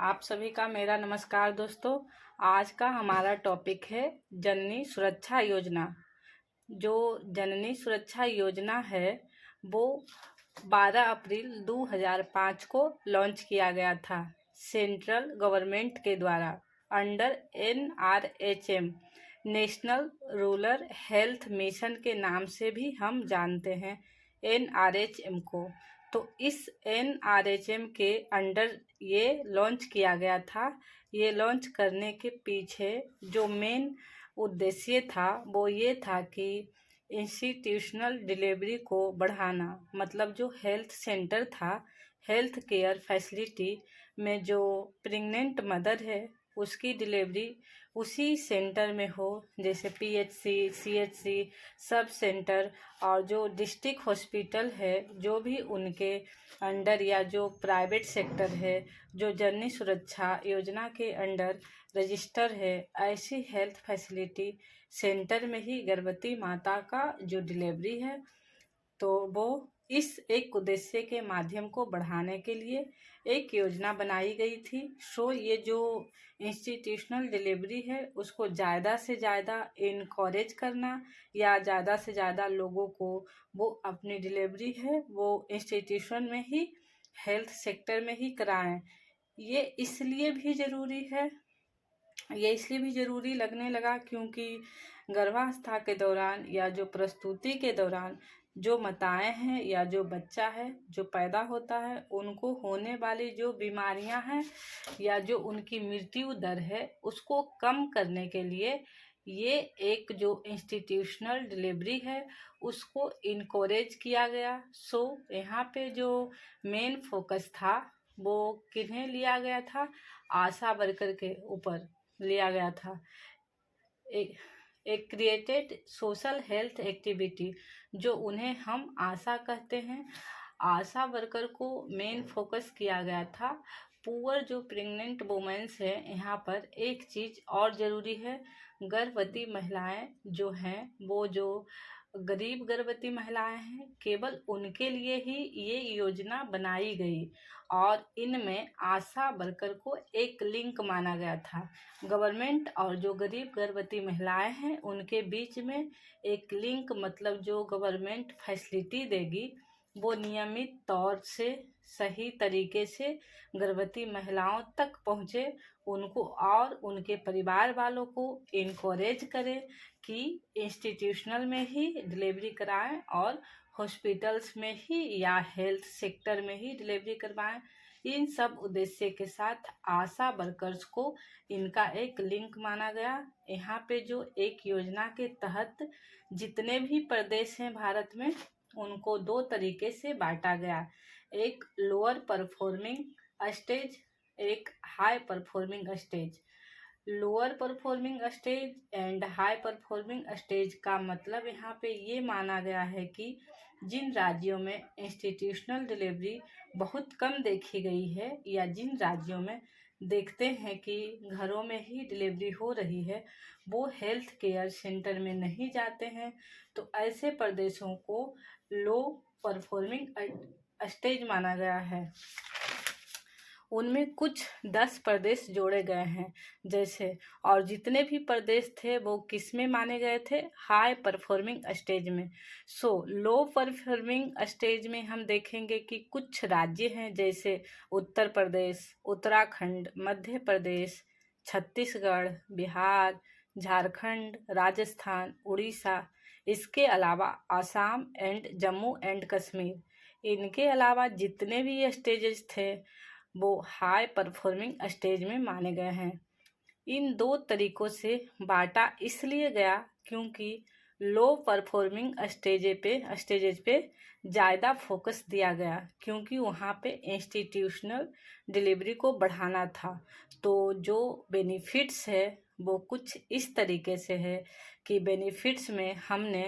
आप सभी का मेरा नमस्कार दोस्तों। आज का हमारा टॉपिक है जननी सुरक्षा योजना। जो जननी सुरक्षा योजना है वो 12 अप्रैल 2005 को लॉन्च किया गया था सेंट्रल गवर्नमेंट के द्वारा under NRHM national rural health mission के नाम से भी हम जानते हैं NRHM को। तो इस NRHM के अंडर ये लॉन्च किया गया था। ये लॉन्च करने के पीछे जो मेन उद्देश्य था वो ये था कि इंस्टीट्यूशनल डिलीवरी को बढ़ाना, मतलब जो हेल्थ सेंटर था, हेल्थ केयर फैसिलिटी में जो प्रेग्नेंट मदर है उसकी डिलीवरी उसी सेंटर में हो, जैसे PHC, CHC, सब सेंटर और जो डिस्ट्रिक्ट हॉस्पिटल है जो भी उनके अंडर या जो प्राइवेट सेक्टर है जो जननी सुरक्षा योजना के अंडर रजिस्टर है, ऐसी हेल्थ फैसिलिटी सेंटर में ही गर्भवती माता का जो डिलीवरी है तो वो इस एक उद्देश्य के माध्यम को बढ़ाने के लिए एक योजना बनाई गई थी। ये जो इंस्टीट्यूशनल डिलीवरी है उसको ज़्यादा से ज़्यादा इनकरेज करना या ज़्यादा से ज़्यादा लोगों को वो अपनी डिलीवरी है वो इंस्टीट्यूशन में ही, हेल्थ सेक्टर में ही कराएं। ये इसलिए भी ज़रूरी लगने लगा क्योंकि गर्भावस्था के दौरान या जो प्रस्तुति के दौरान जो माताएं हैं या जो बच्चा है जो पैदा होता है उनको होने वाली जो बीमारियां हैं या जो उनकी मृत्यु दर है उसको कम करने के लिए ये एक जो इंस्टीट्यूशनल डिलीवरी है उसको इनकरेज किया गया। यहाँ पे जो मेन फोकस था वो किन्हें लिया गया था, आशा वर्कर के ऊपर लिया गया था। एक क्रिएटेड सोशल हेल्थ एक्टिविटी, जो उन्हें हम आशा कहते हैं, आशा वर्कर को मेन फोकस किया गया था। पुअर जो प्रेग्नेंट वुमेन्स है, यहाँ पर एक चीज़ और ज़रूरी है, गर्भवती महिलाएं जो हैं वो जो गरीब गर्भवती महिलाएं हैं केवल उनके लिए ही ये योजना बनाई गई और इनमें आशा वर्कर को एक लिंक माना गया था। गवर्नमेंट और जो गरीब गर्भवती महिलाएं हैं उनके बीच में एक लिंक, मतलब जो गवर्नमेंट फैसिलिटी देगी वो नियमित तौर से सही तरीके से गर्भवती महिलाओं तक पहुँचे, उनको और उनके परिवार वालों को इनकरेज करे कि इंस्टीट्यूशनल में ही डिलीवरी कराएं और हॉस्पिटल्स में ही या हेल्थ सेक्टर में ही डिलीवरी करवाएं। इन सब उद्देश्य के साथ आशा वर्कर्स को इनका एक लिंक माना गया। यहाँ पे जो एक योजना के तहत जितने भी प्रदेश हैं भारत में उनको दो तरीके से बांटा गया, एक लोअर परफॉर्मिंग स्टेज, एक high performing stage. Lower performing stage and high performing stage का मतलब यहाँ पे ये माना गया है कि जिन राज्यों में इंस्टीट्यूशनल डिलीवरी बहुत कम देखी गई है या जिन राज्यों में देखते हैं कि घरों में ही डिलीवरी हो रही है वो हेल्थ केयर सेंटर में नहीं जाते हैं, तो ऐसे प्रदेशों को लो परफॉर्मिंग स्टेज माना गया है। उनमें कुछ 10 प्रदेश जोड़े गए हैं जैसे, और जितने भी प्रदेश थे वो किस में माने गए थे, हाई परफॉर्मिंग स्टेज में। लो परफॉर्मिंग स्टेज में हम देखेंगे कि कुछ राज्य हैं जैसे उत्तर प्रदेश, उत्तराखंड, मध्य प्रदेश, छत्तीसगढ़, बिहार, झारखंड, राजस्थान, उड़ीसा, इसके अलावा आसाम एंड जम्मू एंड कश्मीर। इनके अलावा जितने भी स्टेजेस थे वो हाई परफॉर्मिंग स्टेज में माने गए हैं। इन दो तरीकों से बांटा इसलिए गया क्योंकि लो परफॉर्मिंग स्टेजेज पे ज़्यादा फोकस दिया गया क्योंकि वहाँ पे इंस्टीट्यूशनल डिलीवरी को बढ़ाना था। तो जो बेनिफिट्स है वो कुछ इस तरीके से है कि बेनिफिट्स में हमने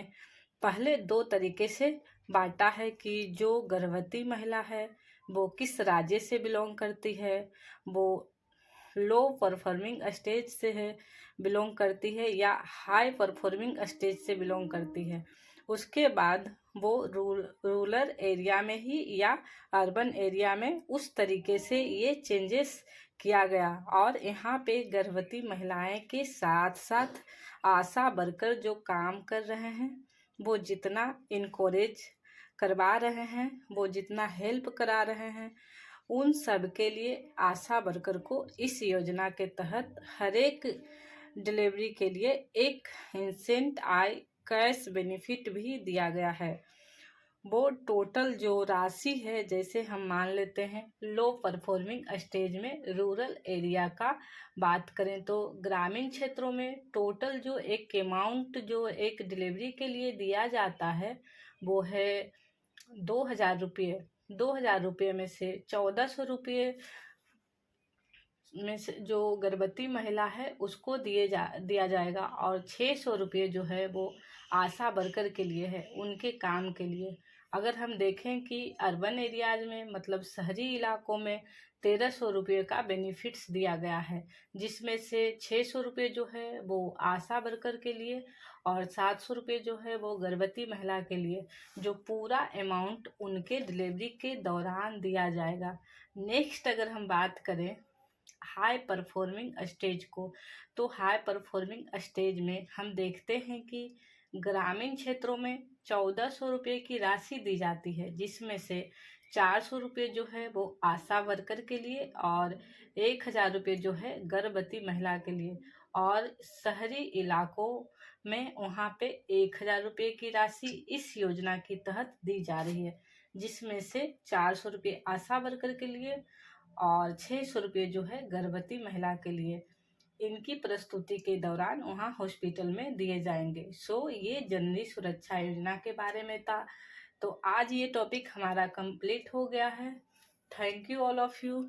पहले दो तरीके से बांटा है कि जो गर्भवती महिला है वो किस राज्य से बिलोंग करती है, वो लो परफॉर्मिंग स्टेज से बिलोंग करती है या हाई परफॉर्मिंग स्टेज से बिलोंग करती है। उसके बाद वो रूरल एरिया में ही या अर्बन एरिया में उस तरीके से ये चेंजेस किया गया। और यहाँ पे गर्भवती महिलाएं के साथ साथ आशा वर्कर जो काम कर रहे हैं, वो जितना इनकोरेज करवा रहे हैं, वो जितना हेल्प करा रहे हैं, उन सब के लिए आशा वर्कर को इस योजना के तहत हर एक डिलीवरी के लिए एक इंसेंट आई कैश बेनिफिट भी दिया गया है। वो टोटल जो राशि है, जैसे हम मान लेते हैं लो परफॉर्मिंग स्टेज में रूरल एरिया का बात करें तो ग्रामीण क्षेत्रों में टोटल जो एक अमाउंट जो एक डिलीवरी के लिए दिया जाता है वो है 2,000 रुपये। 2,000 रुपये में से 1,400 रुपये में से जो गर्भवती महिला है उसको दिया जाएगा, और 600 रुपये जो है वो आशा वर्कर के लिए है, उनके काम के लिए। अगर हम देखें कि अर्बन एरियाज में मतलब शहरी इलाकों में 1,300 रुपये का बेनिफिट्स दिया गया है, जिसमें से 600 रुपये जो है वो आशा वर्कर के लिए और 700 रुपये जो है वो गर्भवती महिला के लिए, जो पूरा अमाउंट उनके डिलीवरी के दौरान दिया जाएगा। नेक्स्ट अगर हम बात करें हाई परफॉर्मिंग स्टेज को, तो हाई परफॉर्मिंग स्टेज में हम देखते हैं कि ग्रामीण क्षेत्रों में 1,400 रुपये की राशि दी जाती है, जिसमें से 400 रुपये जो है वो आशा वर्कर के लिए और 1,000 रुपये जो है गर्भवती महिला के लिए। और शहरी इलाकों में वहाँ पे 1,000 रुपये की राशि इस योजना के तहत दी जा रही है, जिसमें से 400 रुपये आशा वर्कर के लिए और 600 रुपये जो है गर्भवती महिला के लिए। इनकी प्रस्तुति के दौरान वहाँ हॉस्पिटल में दिए जाएंगे। ये जननी सुरक्षा योजना के बारे में था। तो आज ये टॉपिक हमारा कंप्लीट हो गया है। Thank you all of you.